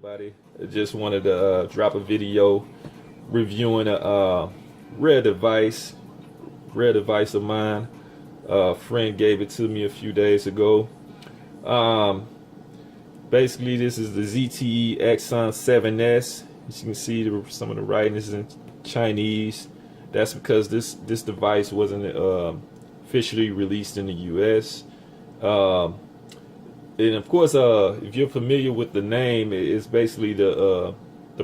everybody. I just wanted to drop a video reviewing a rare device of mine. A friend gave it to me a few days ago. Basically, this is the ZTE Axon 7S. As you can see, some of the writing is in Chinese. That's because this device wasn't officially released in the U.S. And of course, if you're familiar with the name, it's basically the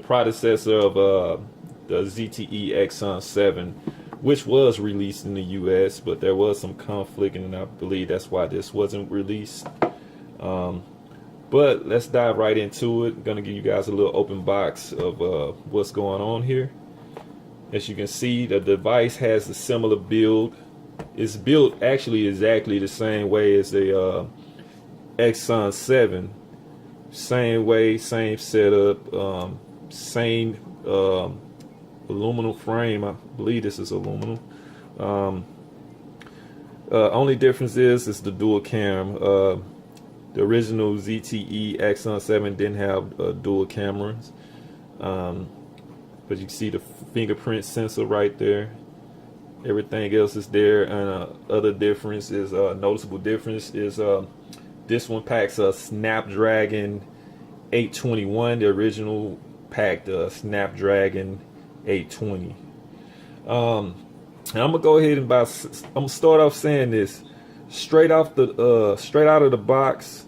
predecessor of the ZTE Axon 7, which was released in the U.S., but there was some conflict, and I believe that's why this wasn't released. But let's dive right into it. I'm gonna give you guys a little open box of what's going on here. As you can see, the device has a similar build. It's built actually exactly the same way as the Axon 7. Same way, same setup, same aluminum frame. I believe this is aluminum. Only difference is the dual cam. The original ZTE Axon 7 didn't have dual cameras. But you can see the fingerprint sensor right there. Everything else is there. And other difference is noticeable difference is this one packs a Snapdragon 821. The original packed a Snapdragon 820. And I'm gonna go ahead and I'm gonna start off saying this straight out of the box.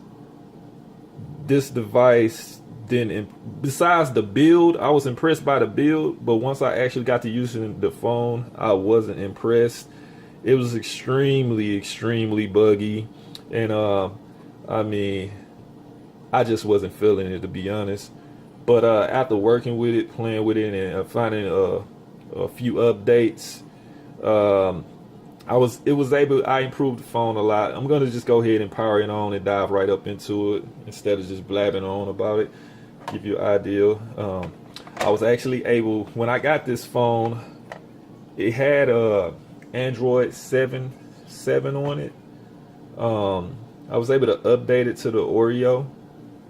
This device didn't. Besides the build, I was impressed by the build, but once I actually got to using the phone, I wasn't impressed. It was extremely buggy, and I mean, I just wasn't feeling it, to be honest. But after working with it, playing with it, and finding a few updates, I improved the phone a lot. I'm gonna just go ahead and power it on and dive right up into it instead of just blabbing on about it. Give you an idea. I was actually able, when I got this phone, it had Android 7 on it. I was able to update it to the Oreo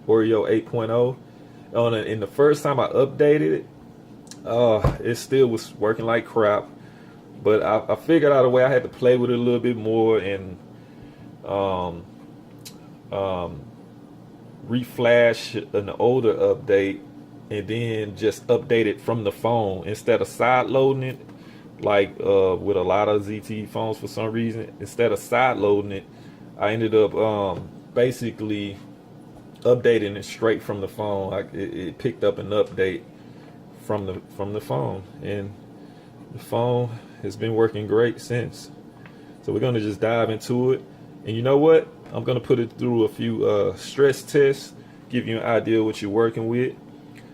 8.0. And the first time I updated it, it still was working like crap. But I figured out a way. I had to play with it a little bit more and reflash an older update and then just update it from the phone instead of side loading it, like with a lot of ZTE phones for some reason. Instead of side loading it, I ended up basically updating it straight from the phone. It picked up an update from the phone, and the phone has been working great since. So we're gonna just dive into it, and you know what? I'm gonna put it through a few stress tests, give you an idea what you're working with.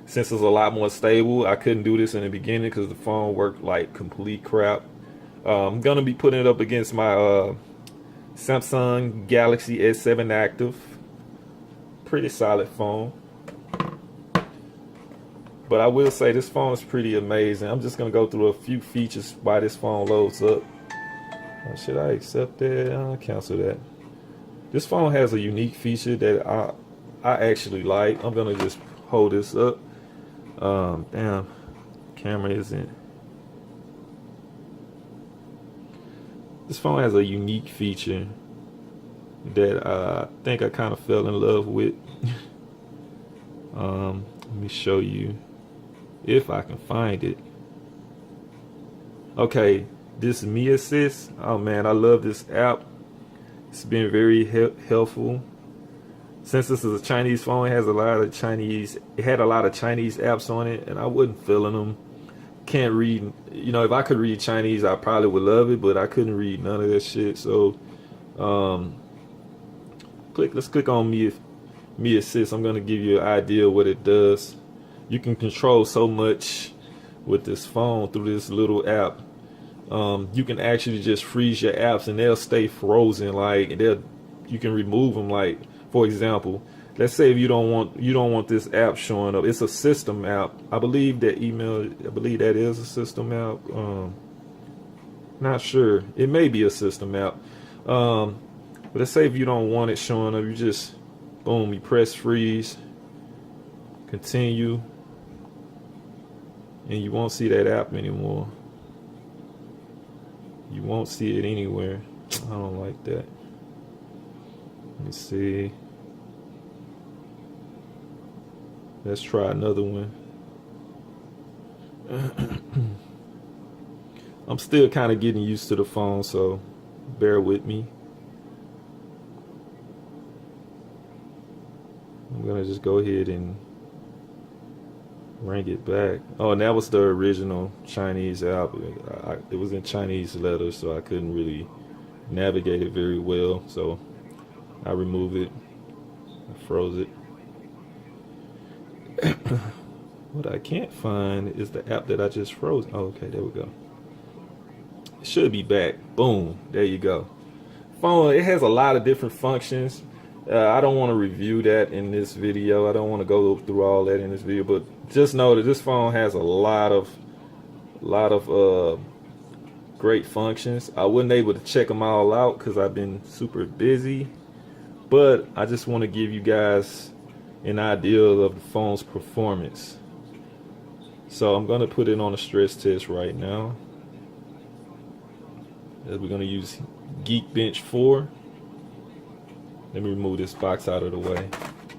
Since it's a lot more stable, I couldn't do this in the beginning because the phone worked like complete crap. I'm gonna be putting it up against my Samsung Galaxy S7 Active. Pretty solid phone. But I will say this phone is pretty amazing. I'm just gonna go through a few features while this phone loads up. Should I accept that? I'll cancel that. This phone has a unique feature that I actually like. I'm gonna just hold this up. Damn, camera isn't. This phone has a unique feature that I think I kind of fell in love with. Let me show you if I can find it. Okay, this Me Assist. Oh man, I love this app. It's been very helpful. Since this is a Chinese phone, it has a lot of Chinese. It had a lot of Chinese apps on it, and I wasn't feeling them. Can't read. You know, if I could read Chinese, I probably would love it, but I couldn't read none of that shit. So, let's click on Me Assist. I'm gonna give you an idea of what it does. You can control so much with this phone through this little app. You can actually just freeze your apps and they'll stay frozen. Like you can remove them. Like, for example, let's say if you don't want this app showing up. It's a system app. I believe that is a system app. Not sure. It may be a system app. But let's say if you don't want it showing up, you just boom, you press freeze. continue, and you won't see that app anymore. You won't see it anywhere. I don't like that. Let me see. Let's try another one. I'm still kind of getting used to the phone, so bear with me. I'm gonna just go ahead and bring it back. Oh, and that was the original Chinese app. It was in Chinese letters, so I couldn't really navigate it very well. So I removed it. I froze it. What I can't find is the app that I just froze. Oh, okay, there we go. It should be back. Boom, there you go. Phone, it has a lot of different functions. I don't want to review that in this video. I don't want to go through all that in this video, but just know that this phone has a lot of great functions. I wasn't able to check them all out because I've been super busy, but I just want to give you guys an idea of the phone's performance. So I'm going to put it on a stress test right now. We're going to use Geekbench 4. Let me remove this box out of the way.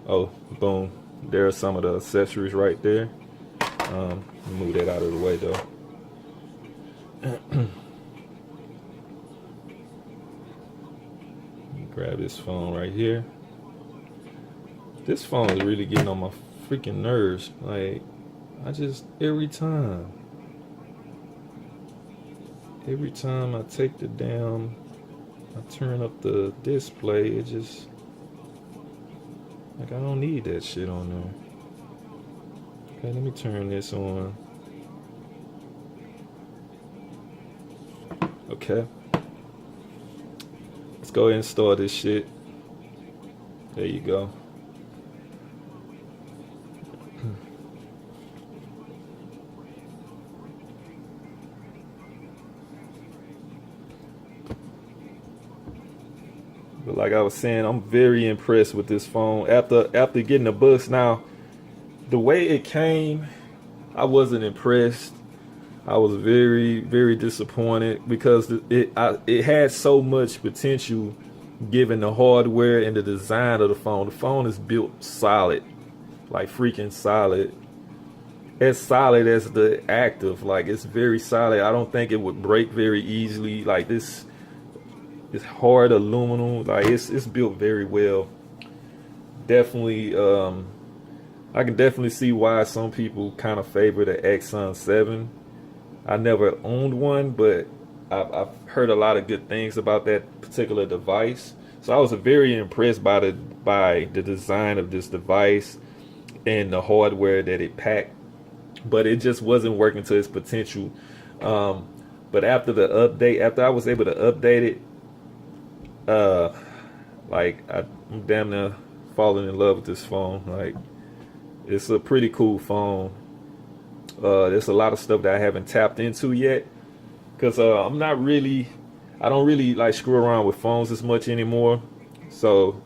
Oh, boom. There are some of the accessories right there. Move that out of the way though. Grab this phone right here. This phone is really getting on my freaking nerves. Like, every time I take the damn, I turn up the display, it just, like, I don't need that shit on there. Okay, let me turn this on. Okay. Let's go ahead and start this shit. There you go. But like I was saying, I'm very impressed with this phone. After getting the books, now the way it came, I wasn't impressed. I was very, very disappointed because it had so much potential given the hardware and the design of the phone. The phone is built solid, like freaking solid. As solid as the Active, like it's very solid. I don't think it would break very easily. Like this. It's hard aluminum, like it's built very well. Definitely, I can definitely see why some people kind of favor the Axon 7. I never owned one, but I've heard a lot of good things about that particular device. So I was very impressed by the design of this device and the hardware that it packed, but it just wasn't working to its potential. But after the update, after I was able to update it, like I'm damn near falling in love with this phone. Like, it's a pretty cool phone. There's a lot of stuff that I haven't tapped into yet, because I don't really like screw around with phones as much anymore. So,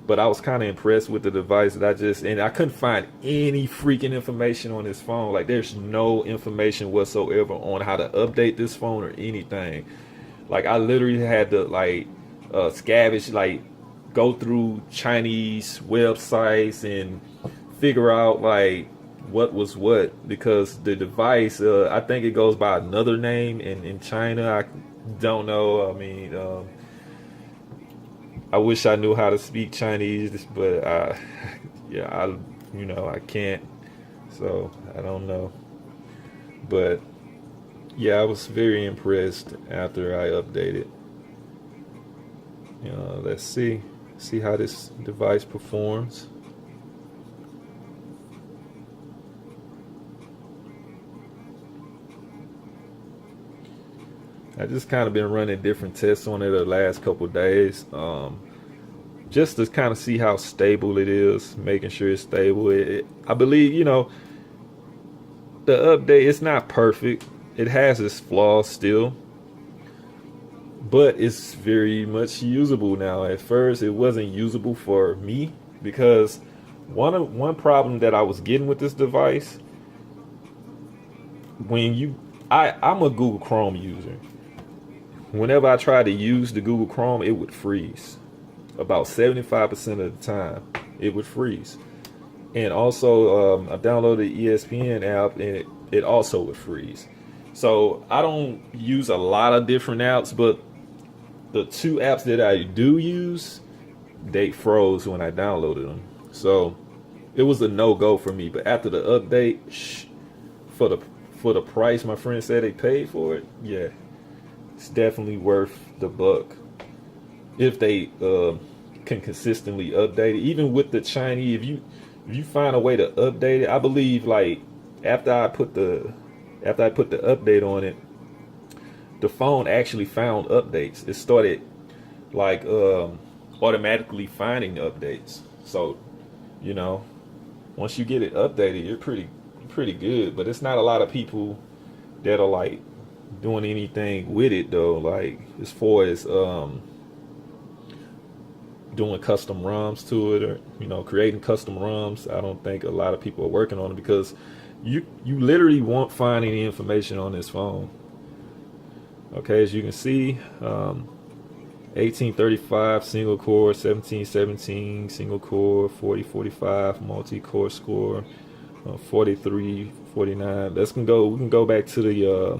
but I was kind of impressed with the device that and I couldn't find any freaking information on this phone. Like, there's no information whatsoever on how to update this phone or anything. Like, I literally had to scavenge, like go through Chinese websites and figure out like what was what, because the device, I think it goes by another name in China. I don't know. I mean, I wish I knew how to speak Chinese, but I can't. So I don't know. But yeah, I was very impressed after I updated. Let's see how this device performs. I just kind of been running different tests on it the last couple of days, just to kind of see how stable it is, making sure it's stable. I believe, the update, it's not perfect. It has its flaws still, but it's very much usable now. At first, it wasn't usable for me because one problem that I was getting with this device, I'm a Google Chrome user. Whenever I tried to use the Google Chrome, it would freeze. About 75% of the time, it would freeze. And also, I downloaded the ESPN app, and it also would freeze. So I don't use a lot of different apps, but the two apps that I do use, they froze when I downloaded them. So it was a no-go for me. But after the update, for the price my friend said they paid for it, yeah, it's definitely worth the buck. If they can consistently update it, even with the Chinese, if you find a way to update it, I believe like after I put the update on it, the phone actually found updates. It started like automatically finding updates. So, you know, once you get it updated, you're pretty good. But it's not a lot of people that are like doing anything with it though. Like as far as doing custom ROMs to it, or creating custom ROMs. I don't think a lot of people are working on it because you literally won't find any information on this phone. Okay, as you can see, 1835 single core, 1717 single core, 4045 multi-core score, 4349. We can go back to the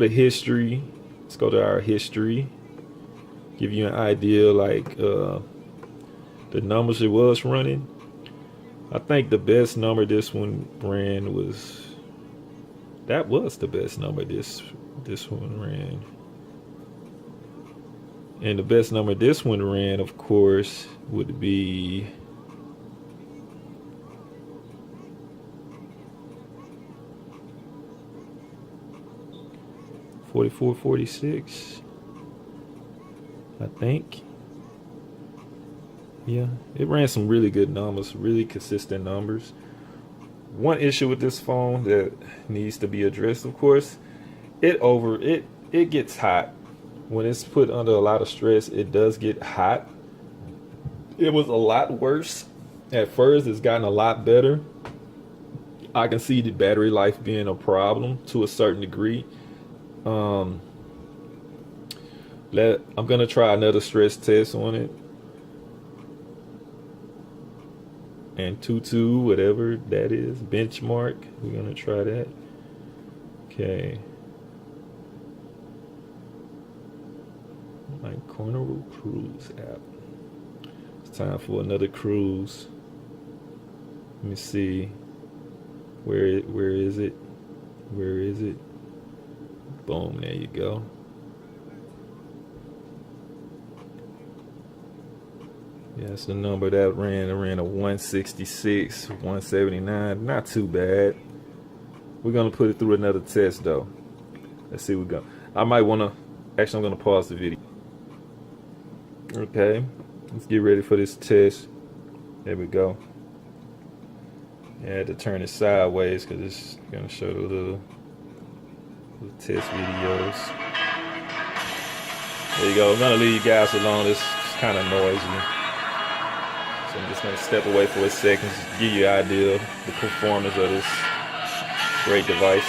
history. Let's go to our history. Give you an idea like the numbers it was running. I think the best number this one ran was the best number this one ran. And the best number this one ran, of course, would be $44.46, I think. Yeah, it ran some really good numbers, really consistent numbers. One issue with this phone that needs to be addressed, of course, it gets hot. When it's put under a lot of stress, it does get hot. It was a lot worse at first. It's gotten a lot better. I can see the battery life being a problem to a certain degree. I'm gonna try another stress test on it. Antutu, whatever that is, benchmark. We're gonna try that. Okay. My Corneral Cruise app. It's time for another cruise. Let me see. Where is it? Where is it? Boom, there you go. Yeah, that's the number that ran. It ran a 166, 179. Not too bad. We're gonna put it through another test though. Let's see what we go. I'm gonna pause the video. Okay, let's get ready for this test. There we go. I had to turn it sideways because it's gonna show the little test videos. There you go. I'm gonna leave you guys alone. It's kind of noisy. So I'm just going to step away for a second to give you an idea of the performance of this great device.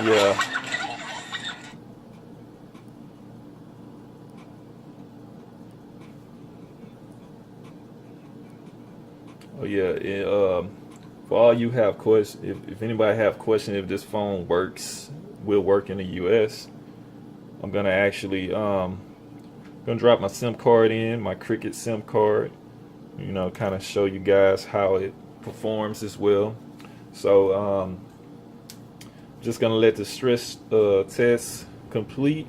Yeah. Oh yeah. For all you have questions, if anybody have questions if this phone will work in the U.S., I'm gonna actually gonna drop my SIM card in, my Cricket SIM card. Kind of show you guys how it performs as well. So Just gonna let the stress test complete.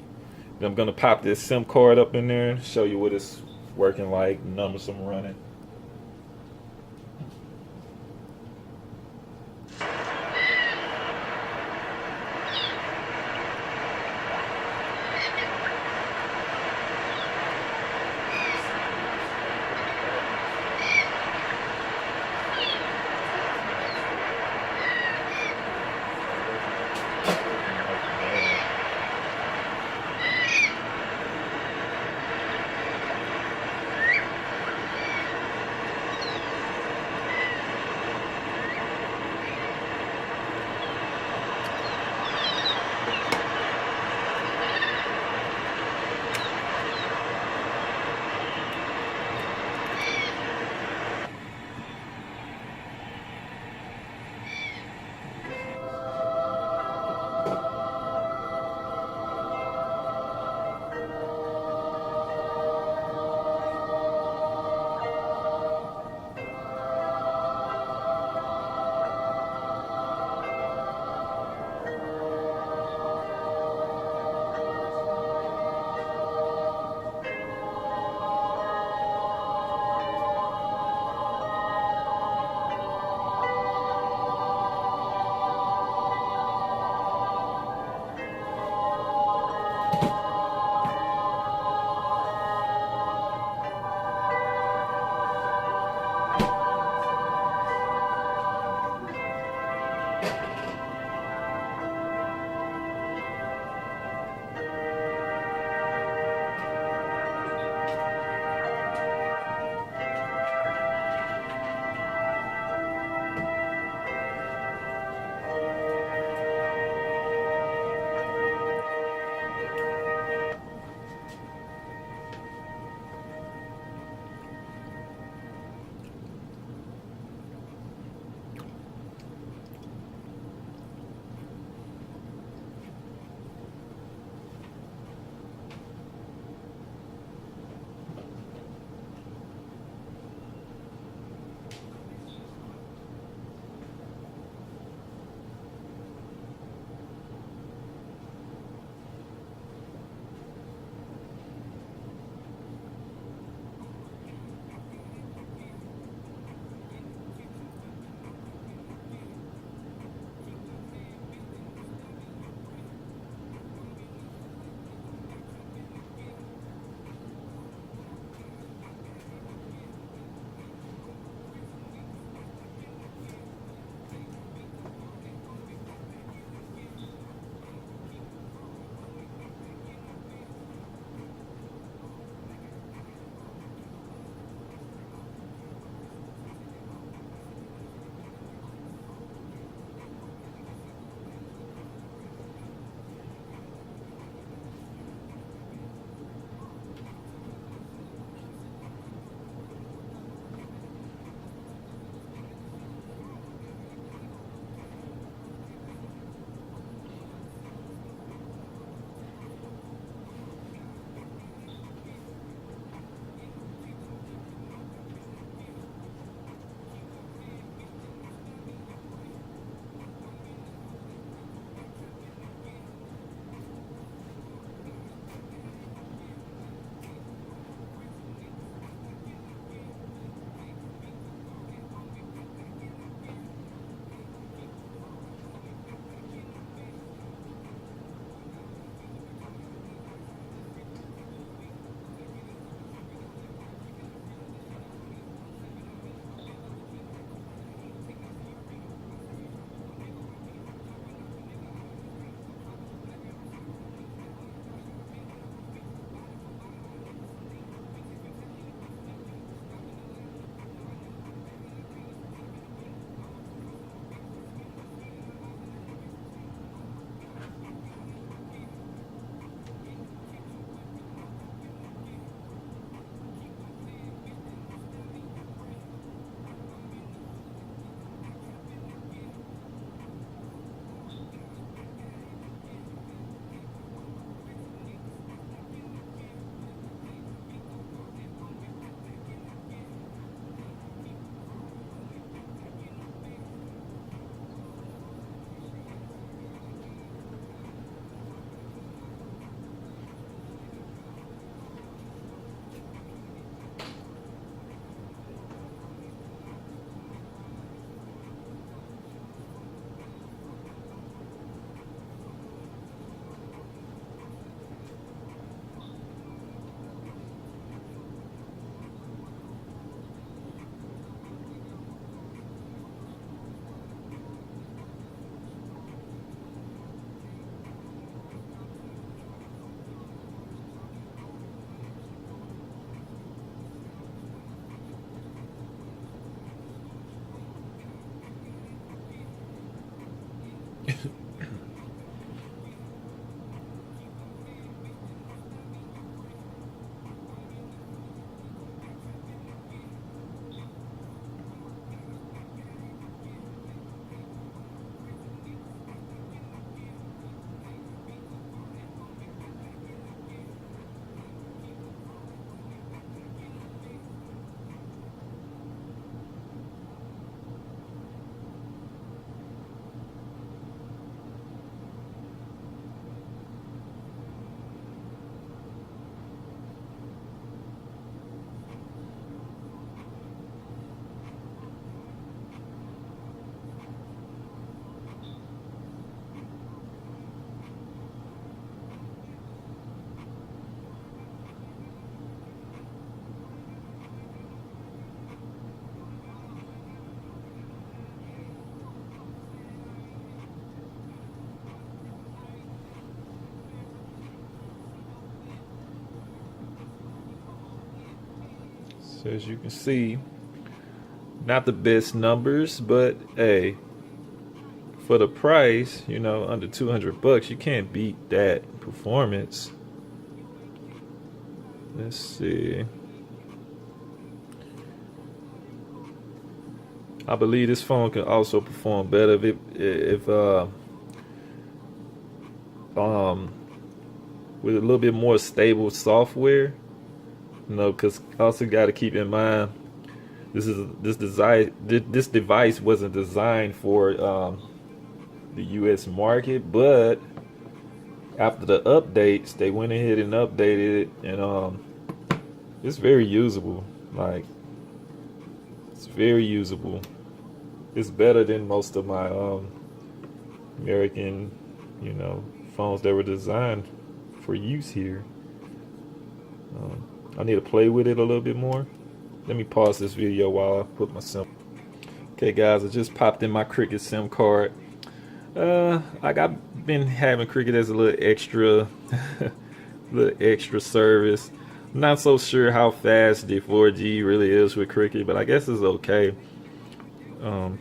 Then I'm gonna pop this SIM card up in there and show you what it's working like, numbers I'm running. So as you can see, not the best numbers, but hey, for the price, you know, under 200 bucks, you can't beat that performance. Let's see. I believe this phone can also perform better if with a little bit more stable software. You know, because also got to keep in mind this device wasn't designed for the U.S. market, but after the updates, they went ahead and updated it, and it's very usable. Like, it's very usable. It's better than most of my American, you know, phones that were designed for use here. I need to play with it a little bit more. Let me pause this video while I put my SIM. Okay, guys, I just popped in my Cricket SIM card. Like, I've been having Cricket as a little extra, little extra service. I'm not so sure how fast the 4G really is with Cricket, but I guess it's okay.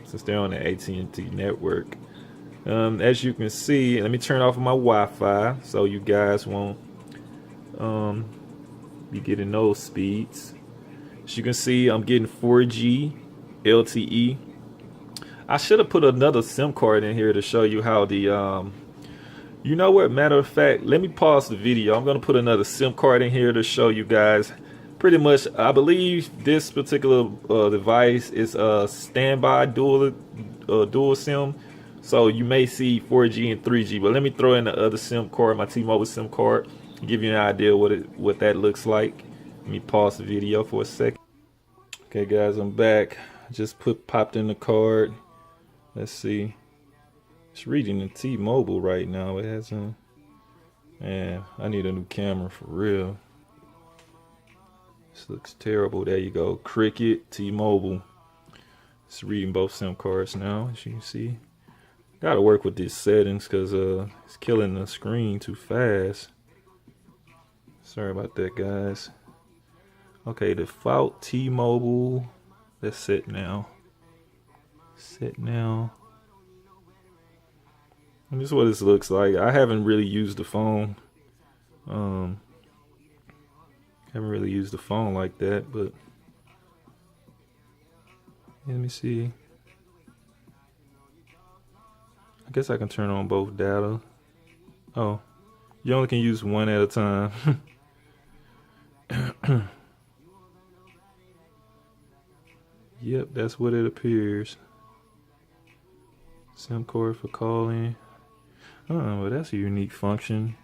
Since they're on the AT&T network. As you can see, let me turn off my Wi-Fi so you guys won't be getting those speeds. As you can see, I'm getting 4G LTE. I should have put another SIM card in here to show you how the you know what, matter of fact, let me pause the video. I'm gonna put another SIM card in here to show you guys. Pretty much, I believe this particular device is a standby dual SIM, so you may see 4G and 3G. But let me throw in the other SIM card, my T-Mobile SIM card, and give you an idea what that looks like. Let me pause the video for a second. Okay, guys, I'm back. Just popped in the card. Let's see. It's reading the T-Mobile right now. It hasn't. Man, I need a new camera for real. This looks terrible. There you go. Cricket, T-Mobile. It's reading both SIM cards now, as you can see. Gotta work with these settings because it's killing the screen too fast. Sorry about that, guys. Okay, default T-Mobile. That's set now. Set now. And this is what this looks like. I haven't really used the phone. Haven't really used the phone like that, but let me see. I guess I can turn on both data. Oh, you only can use one at a time. Yep, that's what it appears. SIM card for calling. Oh, but that's a unique function.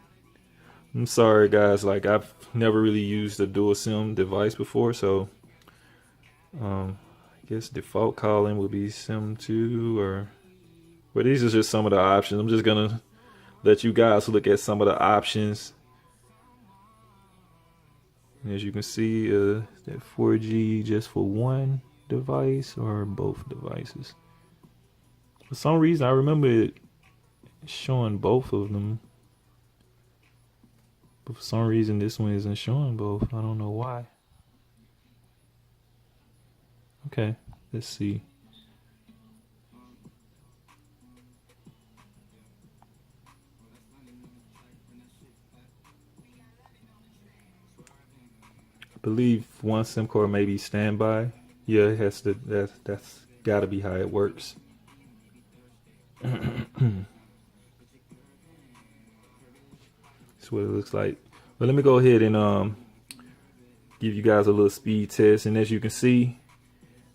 I'm sorry, guys. Like, I've never really used a dual SIM device before, so I guess default calling would be SIM 2 or. But these are just some of the options. I'm just gonna let you guys look at some of the options. And as you can see, that 4G just for one device or both devices. For some reason, I remember it showing both of them, but for some reason this one isn't showing both. I don't know why. Okay, let's see. believe one SIM card may be standby. Yeah, it has to. That's got to be how it works. That's what it looks like. But let me go ahead and give you guys a little speed test. And as you can see,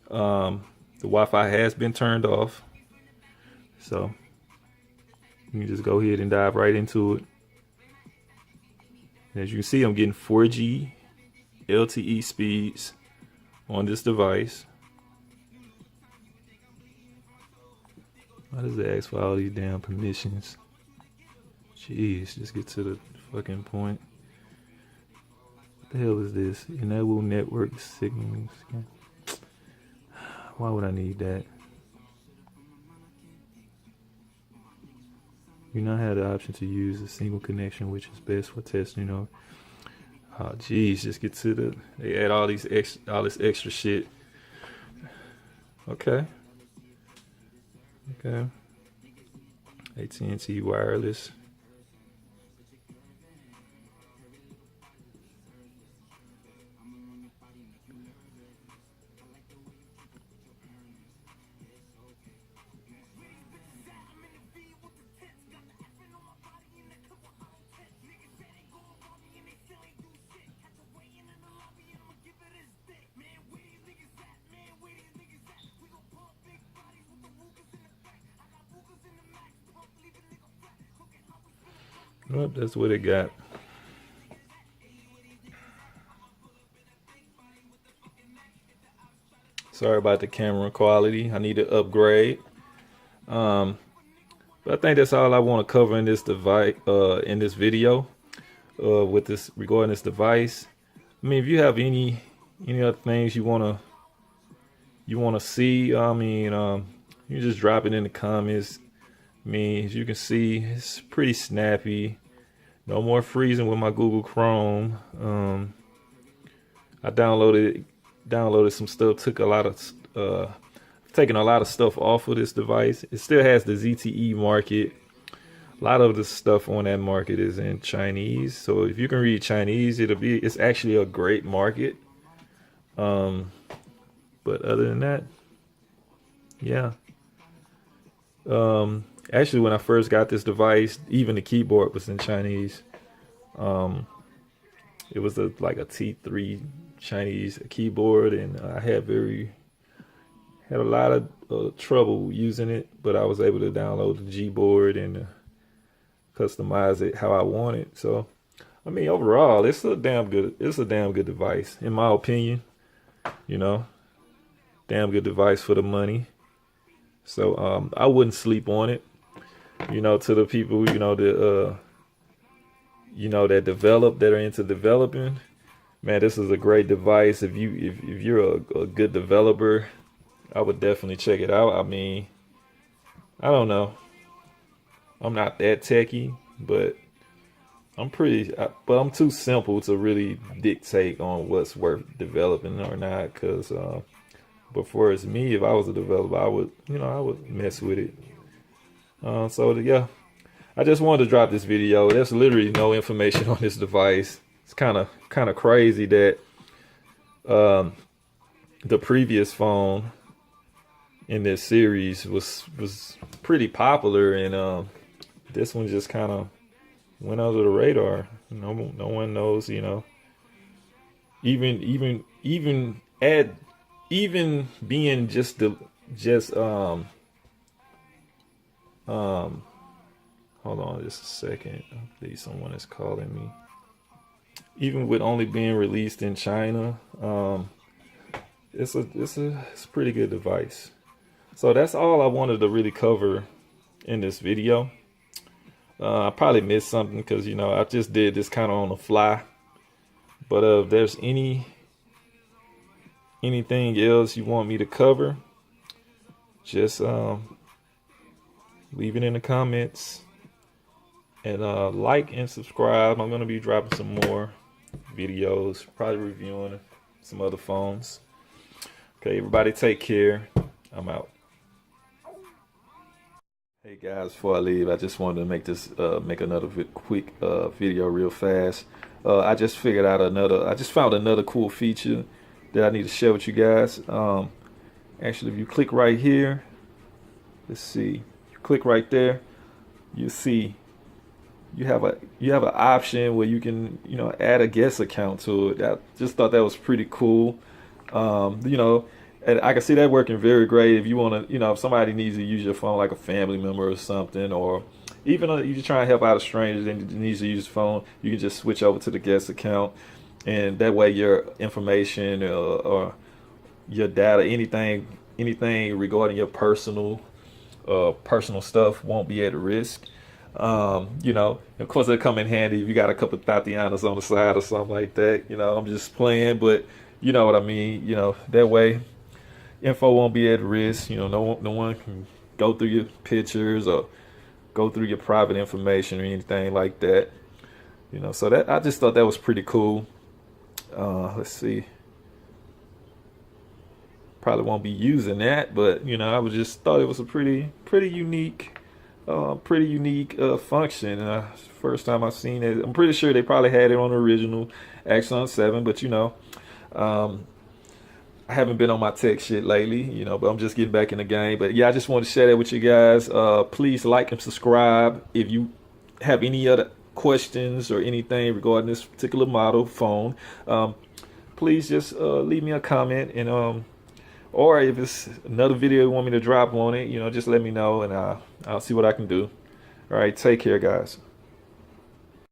the Wi-Fi has been turned off. So you can just go ahead and dive right into it. And as you can see, I'm getting 4G LTE speeds on this device. Why does it ask for all these damn permissions? Jeez, just get to the fucking point. What the hell is this? Enable network signals. Why would I need that? You now have the option to use a single connection, which is best for testing, Oh geez, just get to the, they add all this extra shit. Okay. AT&T wireless. Well, that's what it got. Sorry about the camera quality. I need to upgrade. But I think that's all I want to cover in this device, in this video, with this regarding this device. I mean, if you have any other things you wanna see, I mean, you just drop it in the comments. I mean, as you can see, it's pretty snappy. No more freezing with my Google Chrome. I downloaded some stuff. Taken a lot of stuff off of this device. It still has the ZTE market. A lot of the stuff on that market is in Chinese. So if you can read Chinese, it's actually a great market. But other than that, yeah. Actually, when I first got this device, even the keyboard was in Chinese. It was like a T3 Chinese keyboard, and I had a lot of trouble using it, but I was able to download the Gboard and customize it how I want it. So, I mean, overall, it's a damn good device, in my opinion. Damn good device for the money. So, I wouldn't sleep on it. To the people, that are into developing, man, this is a great device. If you're a good developer, I would definitely check it out. I mean, I don't know. I'm not that techie, but I'm too simple to really dictate on what's worth developing or not. But for me, if I was a developer, I would mess with it. So yeah, I just wanted to drop this video. There's literally no information on this device. It's kind of crazy that the previous phone in this series was pretty popular, and this one just kind of went under the radar. No one knows, even being hold on just a second. I believe someone is calling me. Even with only being released in China, it's a pretty good device. So that's all I wanted to really cover in this video. I probably missed something because I just did this kind of on the fly. But if there's anything else you want me to cover, just leave it in the comments, and like and subscribe. I'm gonna be dropping some more videos, probably reviewing some other phones. Okay, everybody take care. I'm out. Hey guys, before I leave, I just wanted to make another quick video real fast. I just found another cool feature that I need to share with you guys. Actually, if you click right here, let's see, you click right there, you see you have an option where you can, you know, add a guest account to it. I just thought that was pretty cool. You know, and I can see that working very great if you want to, you know, if somebody needs to use your phone, like a family member or something, or even if you're trying to help out a stranger that needs to use the phone, you can just switch over to the guest account, and that way your information or your data, anything regarding your personal stuff won't be at risk. You know, of course, they come in handy if you got a couple of Tatianas on the side or something like that. You know, I'm just playing, but you know what I mean. You know, that way, info won't be at risk. You know, no one can go through your pictures or go through your private information or anything like that. You know, so that I just thought that was pretty cool. Let's see. Probably won't be using that, but you know, I was just thought it was a pretty unique function. First time I've seen it. I'm pretty sure they probably had it on the original Axon 7, but you know, I haven't been on my tech shit lately, you know, but I'm just getting back in the game. But yeah, I just wanted to share that with you guys. Please like and subscribe. If you have any other questions or anything regarding this particular model phone, please just leave me a comment, and or if it's another video you want me to drop on it, you know, just let me know, and I'll see what I can do. All right, take care, guys.